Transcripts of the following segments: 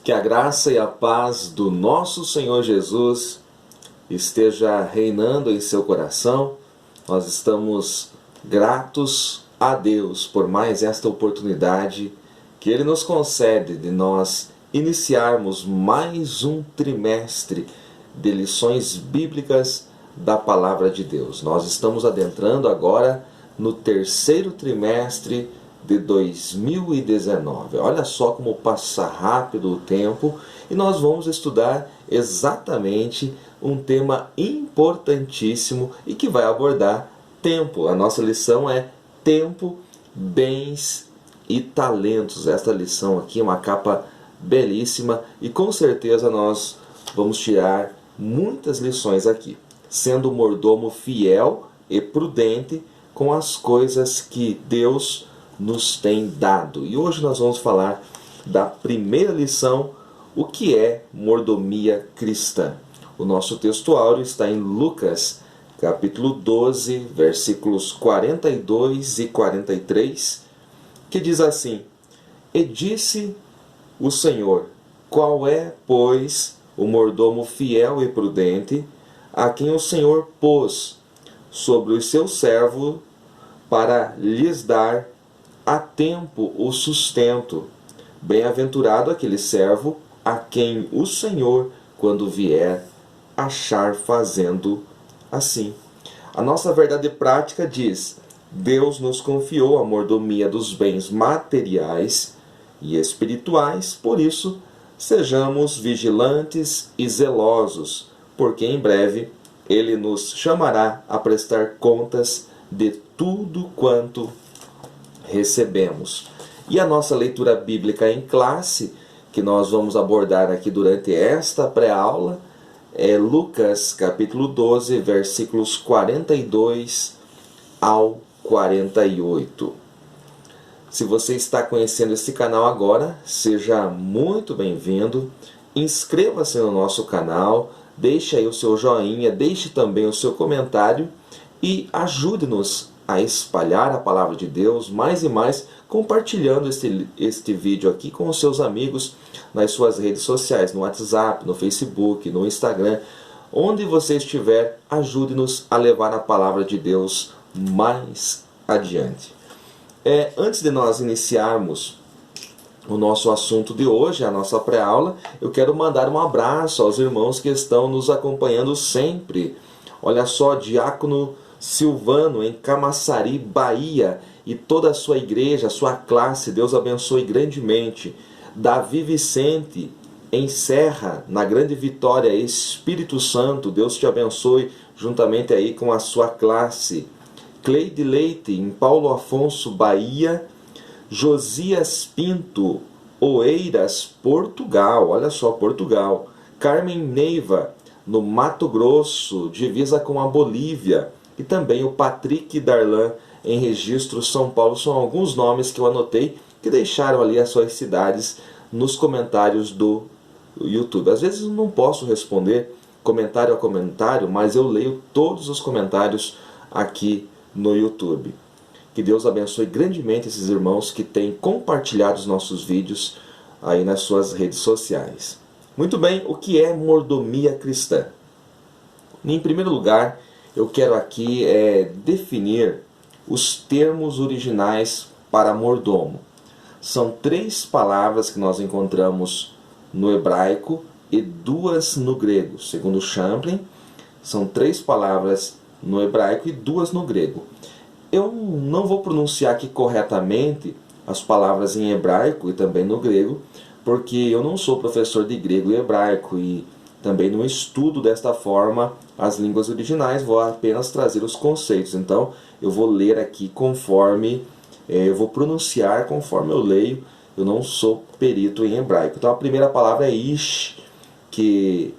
Que a graça e a paz do nosso Senhor Jesus esteja reinando em seu coração. Nós estamos gratos a Deus por mais esta oportunidade que Ele nos concede de nós iniciarmos mais um trimestre de lições bíblicas da Palavra de Deus. Nós estamos adentrando agora no terceiro trimestre de 2019. Olha só como passa rápido o tempo, e nós vamos estudar exatamente um tema importantíssimo e que vai abordar tempo. A nossa lição é tempo, bens e talentos. Esta lição aqui é uma capa belíssima e com certeza nós vamos tirar muitas lições aqui, sendo mordomo fiel e prudente com as coisas que Deus nos tem dado. E hoje nós vamos falar da primeira lição, o que é mordomia cristã. O nosso texto áureo está em Lucas, capítulo 12, versículos 42 e 43, que diz assim: E disse o Senhor, qual é, pois, o mordomo fiel e prudente, a quem o Senhor pôs sobre os seus servos para lhes dar a tempo o sustento? Bem-aventurado aquele servo a quem o Senhor, quando vier, achar fazendo assim. A nossa verdade prática diz: Deus nos confiou a mordomia dos bens materiais e espirituais, por isso, sejamos vigilantes e zelosos, porque em breve Ele nos chamará a prestar contas de tudo quanto recebemos. E a nossa leitura bíblica em classe, que nós vamos abordar aqui durante esta pré-aula, é Lucas capítulo 12, versículos 42 ao 48. Se você está conhecendo este canal agora, seja muito bem-vindo. Inscreva-se no nosso canal, deixe aí o seu joinha, deixe também o seu comentário e ajude-nos a espalhar a palavra de Deus mais e mais, compartilhando este vídeo aqui com os seus amigos nas suas redes sociais, no WhatsApp, no Facebook, no Instagram. Onde você estiver, ajude-nos a levar a palavra de Deus mais adiante. Antes de nós iniciarmos o nosso assunto de hoje, a nossa pré-aula, eu quero mandar um abraço aos irmãos que estão nos acompanhando sempre. Olha só, Diácono Silvano, em Camaçari, Bahia, e toda a sua igreja, a sua classe, Deus abençoe grandemente. Davi Vicente, em Serra, na Grande Vitória, Espírito Santo, Deus te abençoe juntamente aí com a sua classe. Cleide Leite, em Paulo Afonso, Bahia. Josias Pinto, Oeiras, Portugal, olha só, Portugal. Carmen Neiva, no Mato Grosso, divisa com a Bolívia. E também o Patrick Darlan, em Registro, São Paulo. São alguns nomes que eu anotei, que deixaram ali as suas cidades nos comentários do YouTube. Às vezes eu não posso responder comentário a comentário, mas eu leio todos os comentários aqui no YouTube. Que Deus abençoe grandemente esses irmãos que têm compartilhado os nossos vídeos aí nas suas redes sociais. Muito bem, o que é mordomia cristã? Em primeiro lugar, eu quero aqui definir os termos originais para mordomo. São 3 palavras que nós encontramos no hebraico e 2 no grego. Segundo Champlin, são 3 palavras no hebraico e 2 no grego. Eu não vou pronunciar aqui corretamente as palavras em hebraico e também no grego, porque eu não sou professor de grego e hebraico e também não estudo desta forma as línguas originais, vou apenas trazer os conceitos. Então eu vou ler aqui conforme, eu vou pronunciar conforme eu leio, eu não sou perito em hebraico. Então a primeira palavra é ish, que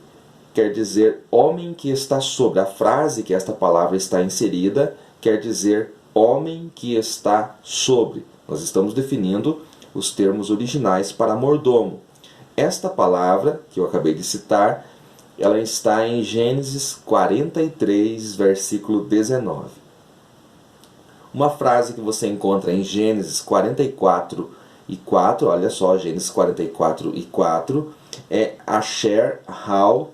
quer dizer homem que está sobre. A frase que esta palavra está inserida quer dizer homem que está sobre. Nós estamos definindo os termos originais para mordomo. Esta palavra que eu acabei de citar, ela está em Gênesis 43, versículo 19. Uma frase que você encontra em Gênesis 44 e 4, olha só, Gênesis 44 e 4, é Asher Hal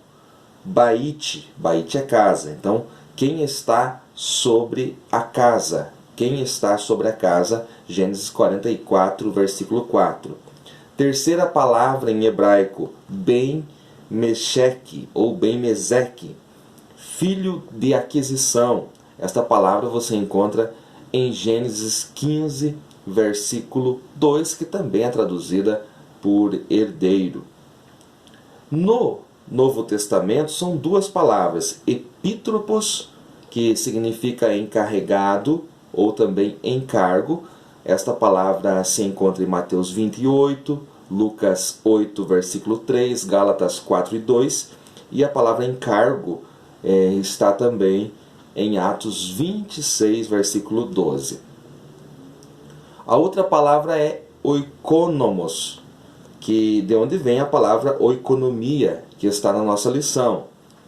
Bait. Bait é casa. Então, quem está sobre a casa? Quem está sobre a casa? Gênesis 44, versículo 4. Terceira palavra em hebraico, Ben-Meshech ou Ben-Meseque, filho de aquisição. Esta palavra você encontra em Gênesis 15, versículo 2, que também é traduzida por herdeiro. No Novo Testamento são duas palavras, epítropos, que significa encarregado ou também encargo. Esta palavra se encontra em Mateus 28, Lucas 8, versículo 3, Gálatas 4 e 2, e a palavra encargo está também em Atos 26, versículo 12. A outra palavra é oikonomos, que de onde vem a palavra oikonomia, que está na nossa lição,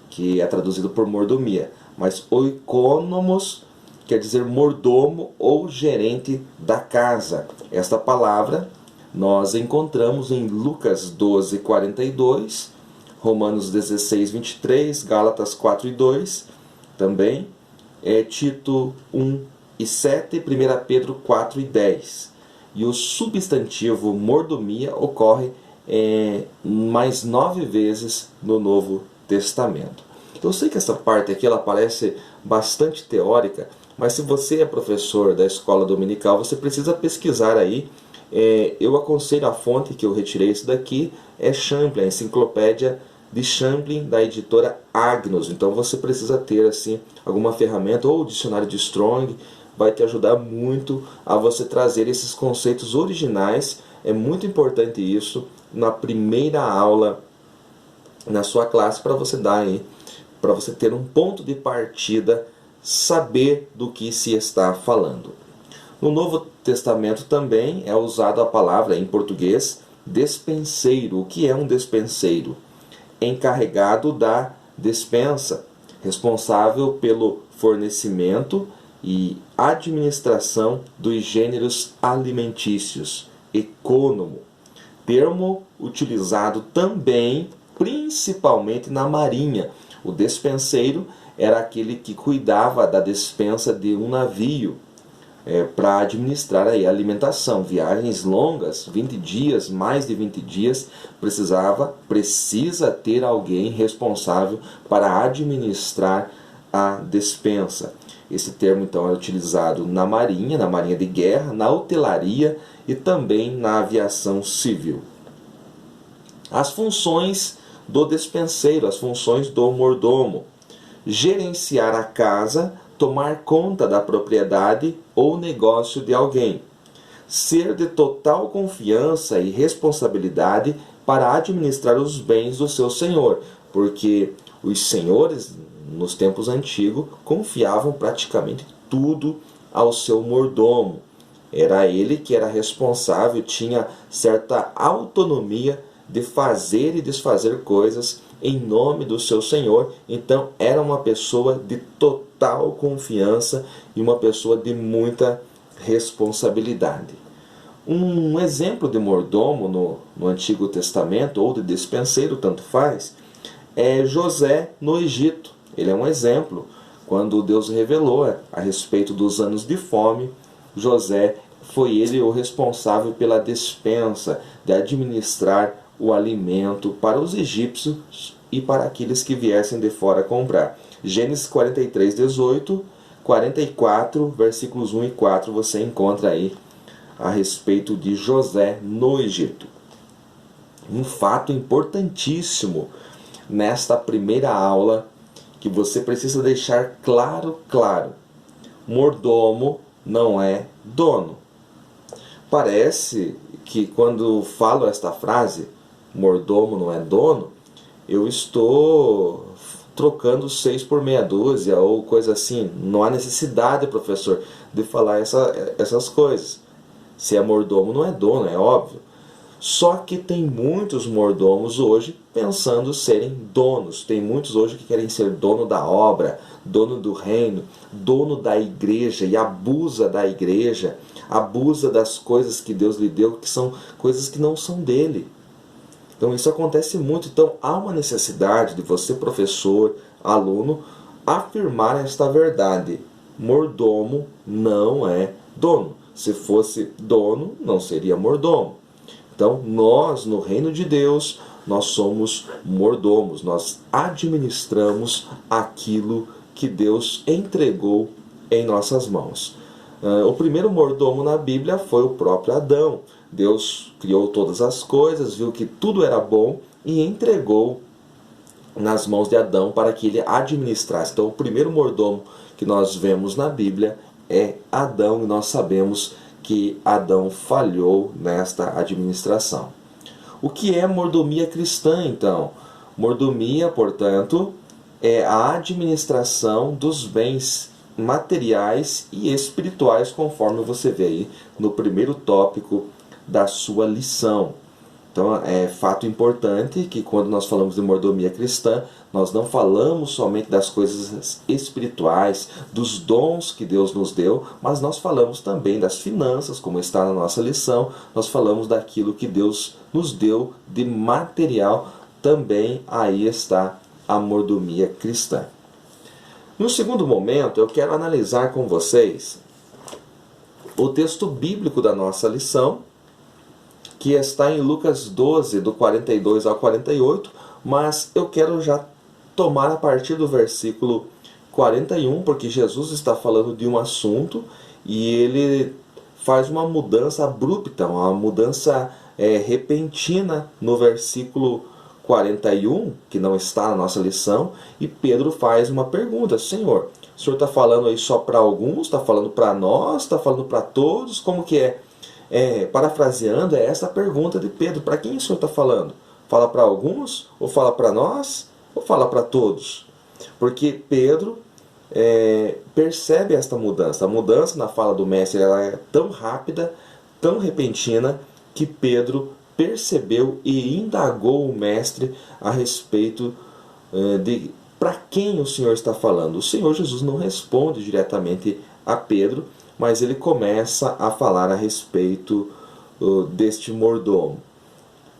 que é traduzido por mordomia. Mas oikonomos quer dizer mordomo ou gerente da casa. Esta palavra nós encontramos em Lucas 12, 42, Romanos 16, 23, Gálatas 4 e 2, também Tito 1 e 7, 1 Pedro 4 e 10. E o substantivo mordomia ocorre mais 9 vezes no Novo Testamento. Eu sei que essa parte aqui ela parece bastante teórica, mas se você é professor da escola dominical, você precisa pesquisar aí. Eu aconselho a fonte que eu retirei isso daqui, é Champlin, a enciclopédia de Champlin, da editora Agnus. Então você precisa ter assim alguma ferramenta, ou o dicionário de Strong, vai te ajudar muito a você trazer esses conceitos originais. É muito importante isso na primeira aula na sua classe, para você dar aí, para você ter um ponto de partida, saber do que se está falando. No Novo Testamento também é usada a palavra em português despenseiro. O que é um despenseiro? Encarregado da despensa, responsável pelo fornecimento e administração dos gêneros alimentícios, econômico, termo utilizado também principalmente na marinha. O despenseiro era aquele que cuidava da despensa de um navio para administrar aí a alimentação. Viagens longas, 20 dias, mais de 20 dias, precisa ter alguém responsável para administrar a despensa. Esse termo então é utilizado na marinha de guerra, na hotelaria e também na aviação civil. As funções do despenseiro, as funções do mordomo: gerenciar a casa, tomar conta da propriedade ou negócio de alguém, ser de total confiança e responsabilidade para administrar os bens do seu senhor, porque os senhores nos tempos antigos confiavam praticamente tudo ao seu mordomo. Era ele que era responsável, tinha certa autonomia de fazer e desfazer coisas em nome do seu senhor. Então era uma pessoa de total confiança e uma pessoa de muita responsabilidade. Um exemplo de mordomo no Antigo Testamento, ou de despenseiro, tanto faz, é José no Egito. Ele é um exemplo. Quando Deus revelou a respeito dos anos de fome, José foi ele o responsável pela despensa, de administrar o alimento para os egípcios e para aqueles que viessem de fora comprar. Gênesis 43, 18, 44, versículos 1 e 4, você encontra aí a respeito de José no Egito. Um fato importantíssimo nesta primeira aula que você precisa deixar claro: mordomo não é dono. Parece que quando falo esta frase, mordomo não é dono, eu estou trocando 6 por meia dúzia ou coisa assim. Não há necessidade, professor, de falar essas coisas. Se é mordomo, não é dono, é óbvio. Só que tem muitos mordomos hoje pensando serem donos. Tem muitos hoje que querem ser dono da obra, dono do reino, dono da igreja, e abusa da igreja, abusa das coisas que Deus lhe deu, que são coisas que não são dele. Então isso acontece muito. Então há uma necessidade de você, professor, aluno, afirmar esta verdade. Mordomo não é dono. Se fosse dono, não seria mordomo. Então nós, no reino de Deus, nós somos mordomos. Nós administramos aquilo que Deus entregou em nossas mãos. O primeiro mordomo na Bíblia foi o próprio Adão. Deus criou todas as coisas, viu que tudo era bom e entregou nas mãos de Adão para que ele administrasse. Então o primeiro mordomo que nós vemos na Bíblia é Adão, e nós sabemos que Adão falhou nesta administração. O que é mordomia cristã, então? Mordomia, portanto, é a administração dos bens materiais e espirituais, conforme você vê aí no primeiro tópico da sua lição. Então é fato importante que quando nós falamos de mordomia cristã, nós não falamos somente das coisas espirituais, dos dons que Deus nos deu, mas nós falamos também das finanças, como está na nossa lição. Nós falamos daquilo que Deus nos deu de material, também aí está a mordomia cristã. No segundo momento, eu quero analisar com vocês o texto bíblico da nossa lição, que está em Lucas 12, do 42 ao 48, mas eu quero já tomar a partir do versículo 41, porque Jesus está falando de um assunto e ele faz uma mudança abrupta, uma mudança repentina no versículo 41, que não está na nossa lição, e Pedro faz uma pergunta: Senhor, o Senhor está falando aí só para alguns, está falando para nós, está falando para todos, como que é? Parafraseando, é essa a pergunta de Pedro: para quem o Senhor está falando? Fala para alguns? Ou fala para nós? Ou fala para todos? Porque Pedro percebe esta mudança. A mudança na fala do mestre ela é tão rápida, tão repentina, que Pedro percebeu e indagou o mestre a respeito de para quem o Senhor está falando. O Senhor Jesus não responde diretamente a Pedro, mas ele começa a falar a respeito deste mordomo,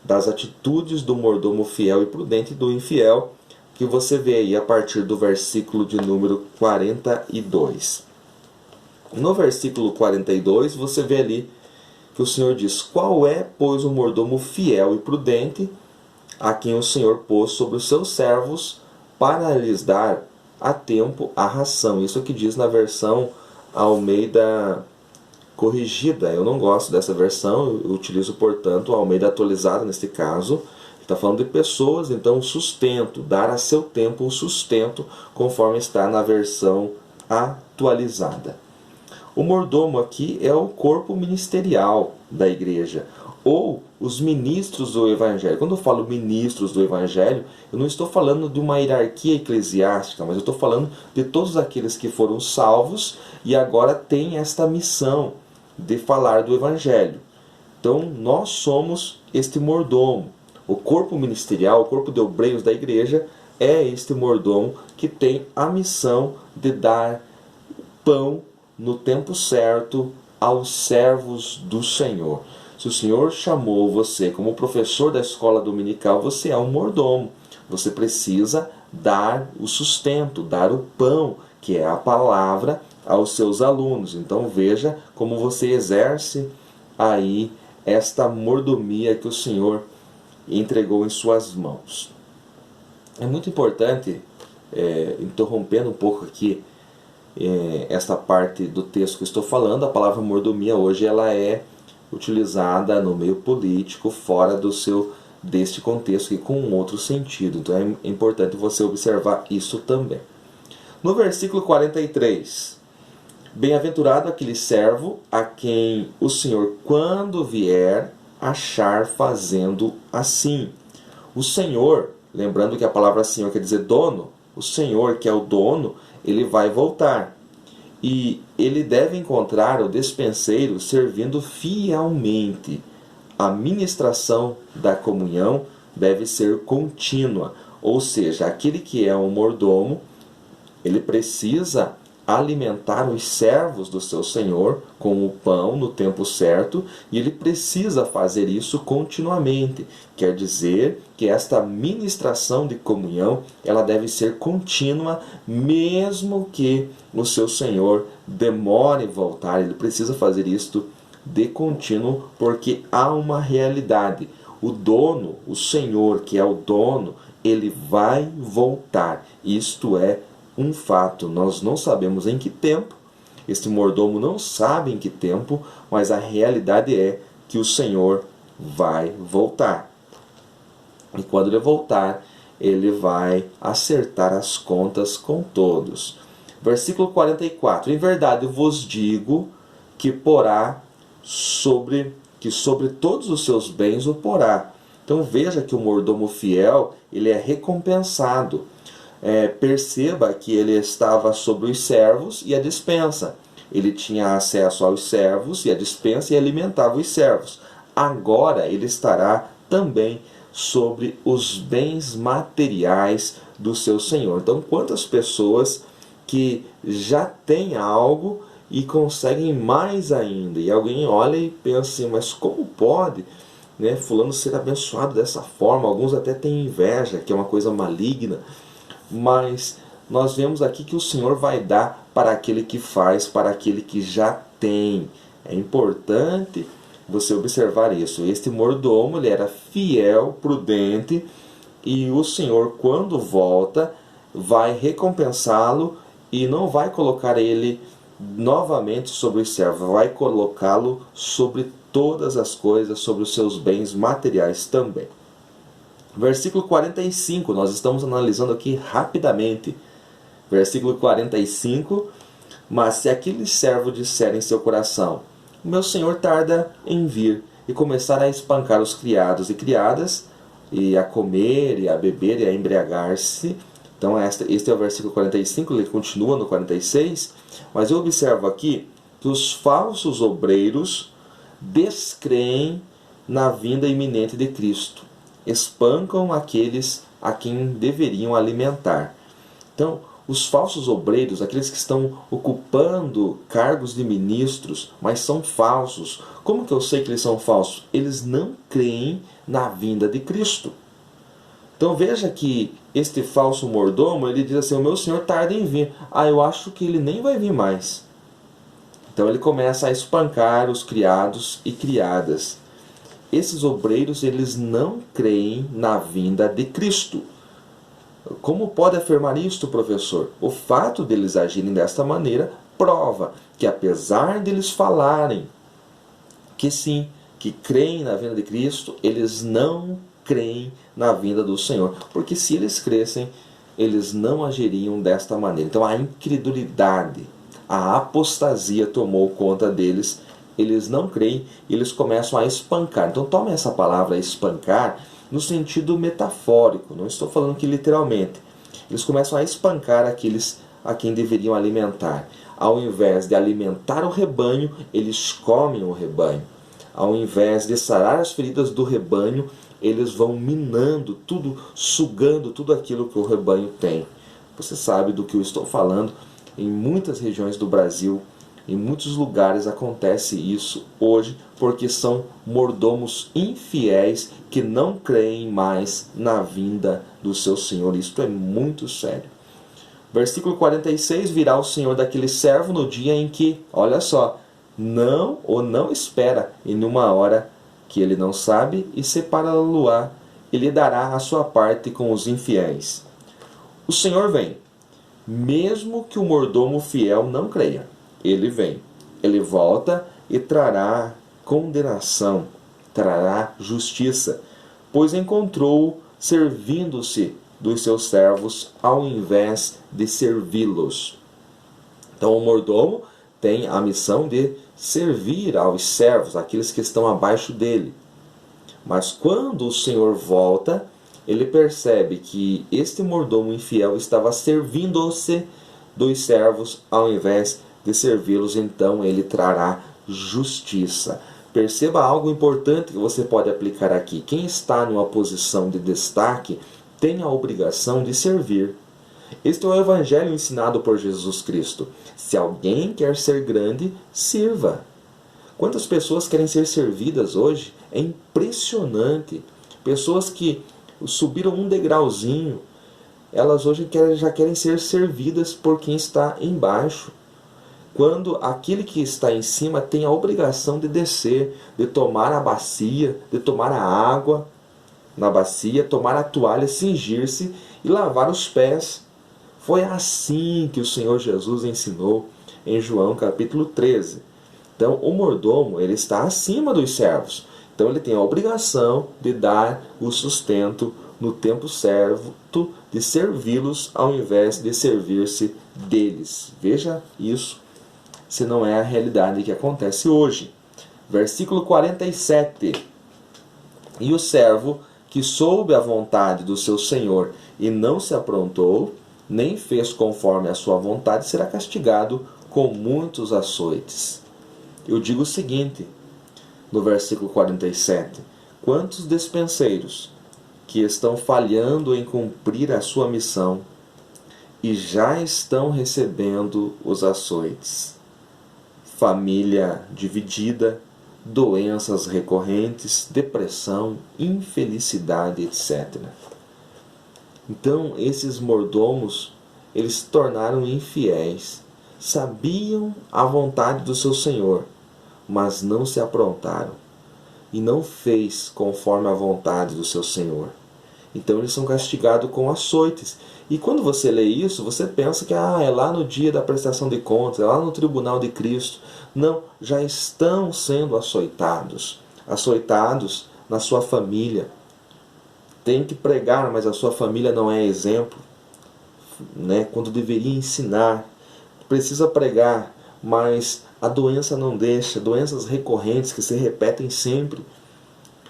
das atitudes do mordomo fiel e prudente e do infiel, que você vê aí a partir do versículo de número 42. No versículo 42, você vê ali que o Senhor diz: qual é, pois, o mordomo fiel e prudente, a quem o Senhor pôs sobre os seus servos, para lhes dar a tempo a ração? Isso que diz na versão Almeida corrigida. Eu não gosto dessa versão, eu utilizo, portanto, a Almeida atualizada neste caso. Está falando de pessoas, então sustento, dar a seu tempo o sustento, conforme está na versão atualizada. O mordomo aqui é o corpo ministerial da igreja, ou os ministros do Evangelho. Quando eu falo ministros do Evangelho, eu não estou falando de uma hierarquia eclesiástica, mas eu estou falando de todos aqueles que foram salvos e agora têm esta missão de falar do Evangelho. Então nós somos este mordomo. O corpo ministerial, o corpo de obreiros da igreja, é este mordomo que tem a missão de dar pão no tempo certo aos servos do Senhor. Se o Senhor chamou você como professor da escola dominical, você é um mordomo. Você precisa dar o sustento, dar o pão, que é a palavra, aos seus alunos. Então veja como você exerce aí esta mordomia que o Senhor entregou em suas mãos. É muito importante, interrompendo um pouco aqui esta parte do texto que estou falando, a palavra mordomia hoje ela é utilizada no meio político fora deste contexto e com um outro sentido. Então é importante você observar isso também. No versículo 43, bem-aventurado aquele servo a quem o Senhor, quando vier, achar fazendo assim. O Senhor, lembrando que a palavra Senhor quer dizer dono, o Senhor, que é o dono, ele vai voltar. E ele deve encontrar o despenseiro servindo fielmente. a ministração da comunhão deve ser contínua, ou seja, aquele que é um mordomo, ele precisa alimentar os servos do seu senhor com o pão no tempo certo, e ele precisa fazer isso continuamente. Quer dizer que esta ministração de comunhão, ela deve ser contínua, mesmo que o seu senhor demore em voltar. Ele precisa fazer isto de contínuo, porque há uma realidade. O dono, o senhor que é o dono, ele vai voltar. Isto é um fato. Nós não sabemos em que tempo, este mordomo não sabe em que tempo, mas a realidade é que o Senhor vai voltar. E quando ele voltar, ele vai acertar as contas com todos. Versículo 44. Em verdade vos digo que porá sobre todos os seus bens o porá. Então veja que o mordomo fiel, ele é recompensado. Perceba que ele estava sobre os servos e a despensa. Ele tinha acesso aos servos e a despensa e alimentava os servos. Agora ele estará também sobre os bens materiais do seu senhor. Então, quantas pessoas que já têm algo e conseguem mais ainda? E alguém olha e pensa assim, mas como pode, né, fulano ser abençoado dessa forma? Alguns até têm inveja, que é uma coisa maligna. Mas nós vemos aqui que o Senhor vai dar para aquele que faz, para aquele que já tem. É importante você observar isso. Este mordomo, ele era fiel, prudente, e o Senhor, quando volta, vai recompensá-lo e não vai colocar ele novamente sobre os servos, vai colocá-lo sobre todas as coisas, sobre os seus bens materiais também. Versículo 45, nós estamos analisando aqui rapidamente. Versículo 45, mas se aquele servo disser em seu coração, o meu senhor tarda em vir, e começar a espancar os criados e criadas, e a comer, e a beber, e a embriagar-se. Então este é o versículo 45, ele continua no 46, mas eu observo aqui que os falsos obreiros descreem na vinda iminente de Cristo. Espancam aqueles a quem deveriam alimentar. Então, os falsos obreiros, aqueles que estão ocupando cargos de ministros, mas são falsos. Como que eu sei que eles são falsos? Eles não creem na vinda de Cristo. Então veja que este falso mordomo, ele diz assim, o meu senhor tarda em vir. Eu acho que ele nem vai vir mais. Então ele começa a espancar os criados e criadas. Esses obreiros, eles não creem na vinda de Cristo. Como pode afirmar isto, professor? O fato deles agirem desta maneira prova que, apesar deles falarem que sim, que creem na vinda de Cristo, eles não creem na vinda do Senhor. Porque se eles crescem, eles não agiriam desta maneira. Então a incredulidade, a apostasia tomou conta deles. Eles não creem e eles começam a espancar. Então tome essa palavra espancar no sentido metafórico, não estou falando que literalmente. Eles começam a espancar aqueles a quem deveriam alimentar. Ao invés de alimentar o rebanho, eles comem o rebanho. Ao invés de sarar as feridas do rebanho, eles vão minando tudo, sugando tudo aquilo que o rebanho tem. Você sabe do que eu estou falando. Em muitas regiões do Brasil, em muitos lugares acontece isso hoje, porque são mordomos infiéis que não creem mais na vinda do seu Senhor. Isto é muito sério. Versículo 46, virá o Senhor daquele servo no dia em que, olha só, não espera, em uma hora que ele não sabe, e separa o luar, e lhe dará a sua parte com os infiéis. O Senhor vem, mesmo que o mordomo fiel não creia. Ele vem, ele volta e trará condenação, trará justiça, pois encontrou servindo-se dos seus servos ao invés de servi-los. Então o mordomo tem a missão de servir aos servos, aqueles que estão abaixo dele. Mas quando o Senhor volta, ele percebe que este mordomo infiel estava servindo-se dos servos ao invés de servi-los, então ele trará justiça. Perceba algo importante que você pode aplicar aqui. Quem está numa posição de destaque tem a obrigação de servir. Este é o evangelho ensinado por Jesus Cristo. Se alguém quer ser grande, sirva. Quantas pessoas querem ser servidas hoje? É impressionante. Pessoas que subiram um degrauzinho, elas hoje já querem ser servidas por quem está embaixo. Quando aquele que está em cima tem a obrigação de descer, de tomar a bacia, de tomar a água na bacia, tomar a toalha, cingir-se e lavar os pés. Foi assim que o Senhor Jesus ensinou em João capítulo 13. Então o mordomo, ele está acima dos servos. Então ele tem a obrigação de dar o sustento no tempo certo, de servi-los ao invés de servir-se deles. Veja isso, se não é a realidade que acontece hoje. Versículo 47. E o servo que soube a vontade do seu senhor e não se aprontou, nem fez conforme a sua vontade, será castigado com muitos açoites. Eu digo o seguinte, no versículo 47. Quantos despenseiros que estão falhando em cumprir a sua missão e já estão recebendo os açoites? Família dividida, doenças recorrentes, depressão, infelicidade, etc. Então, esses mordomos, eles se tornaram infiéis, sabiam a vontade do seu Senhor, mas não se aprontaram e não fez conforme a vontade do seu Senhor. Então eles são castigados com açoites. E quando você lê isso, você pensa que é lá no dia da prestação de contas, é lá no tribunal de Cristo. Não, já estão sendo açoitados. Açoitados na sua família. Tem que pregar, mas a sua família não é exemplo, né? Quando deveria ensinar. Precisa pregar, mas a doença não deixa. Doenças recorrentes que se repetem sempre.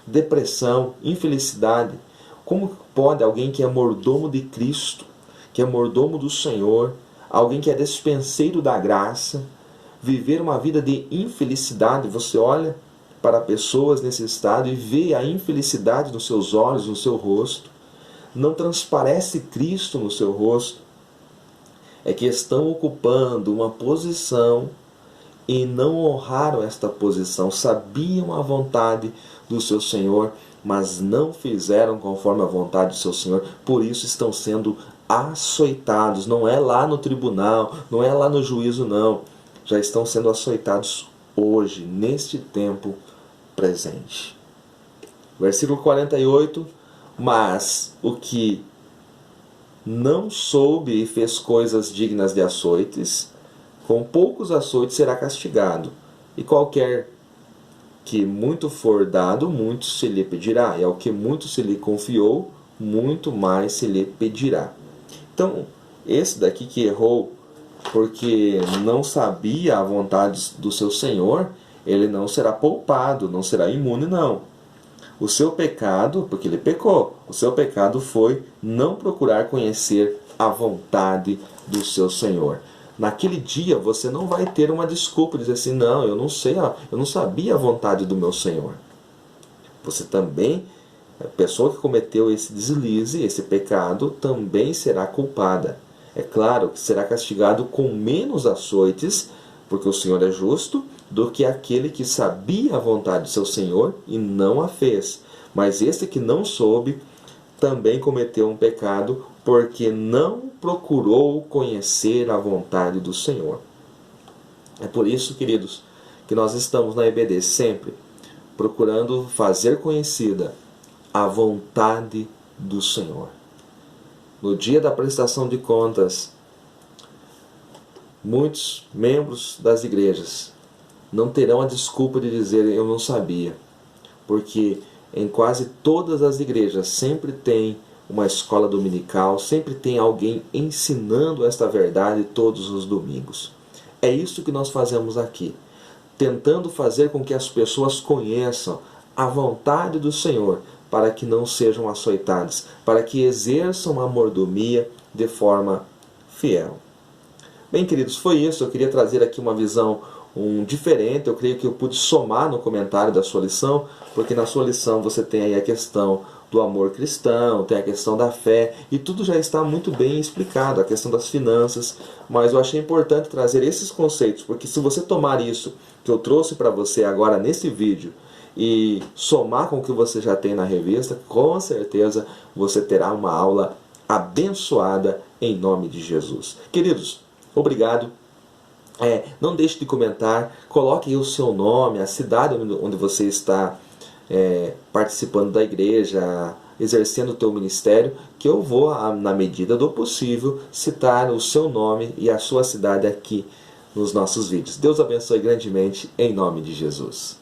Depressão, infelicidade. Como pode alguém que é mordomo de Cristo, que é mordomo do Senhor, alguém que é despenseiro da graça, viver uma vida de infelicidade? Você olha para pessoas nesse estado e vê a infelicidade nos seus olhos, no seu rosto. Não transparece Cristo no seu rosto. É que estão ocupando uma posição e não honraram esta posição. Sabiam a vontade do seu Senhor, mas não fizeram conforme a vontade do seu Senhor. Por isso estão sendo açoitados. Não é lá no tribunal, não é lá no juízo, não. Já estão sendo açoitados hoje, neste tempo presente. Versículo 48. Mas o que não soube e fez coisas dignas de açoites, com poucos açoites será castigado. E qualquer que muito for dado, muito se lhe pedirá. E ao que muito se lhe confiou, muito mais se lhe pedirá. Então, esse daqui que errou porque não sabia a vontade do seu Senhor, ele não será poupado, não será imune, não. O seu pecado, porque ele pecou, o seu pecado foi não procurar conhecer a vontade do seu Senhor. Naquele dia você não vai ter uma desculpa de dizer assim, não, eu não sei, eu não sabia a vontade do meu Senhor. Você também, a pessoa que cometeu esse deslize, esse pecado, também será culpada. É claro que será castigado com menos açoites, porque o Senhor é justo, do que aquele que sabia a vontade do seu Senhor e não a fez. Mas esse que não soube também cometeu um pecado, porque não procurou conhecer a vontade do Senhor. É por isso, queridos, que nós estamos na EBD sempre procurando fazer conhecida a vontade do Senhor. No dia da prestação de contas, muitos membros das igrejas não terão a desculpa de dizer eu não sabia, porque em quase todas as igrejas sempre tem uma escola dominical, sempre tem alguém ensinando esta verdade todos os domingos. É isso que nós fazemos aqui, tentando fazer com que as pessoas conheçam a vontade do Senhor, para que não sejam açoitadas, para que exerçam a mordomia de forma fiel. Bem, queridos, foi isso. Eu queria trazer aqui uma visão um diferente. Eu creio que eu pude somar no comentário da sua lição, porque na sua lição você tem aí a questão do amor cristão, tem a questão da fé, e tudo já está muito bem explicado, a questão das finanças, mas eu achei importante trazer esses conceitos, porque se você tomar isso que eu trouxe para você agora nesse vídeo, e somar com o que você já tem na revista, com certeza você terá uma aula abençoada em nome de Jesus. Queridos, obrigado. Não deixe de comentar, coloque aí o seu nome, a cidade onde você está participando da igreja, exercendo o teu ministério, que eu vou, na medida do possível, citar o seu nome e a sua cidade aqui nos nossos vídeos. Deus abençoe grandemente, em nome de Jesus.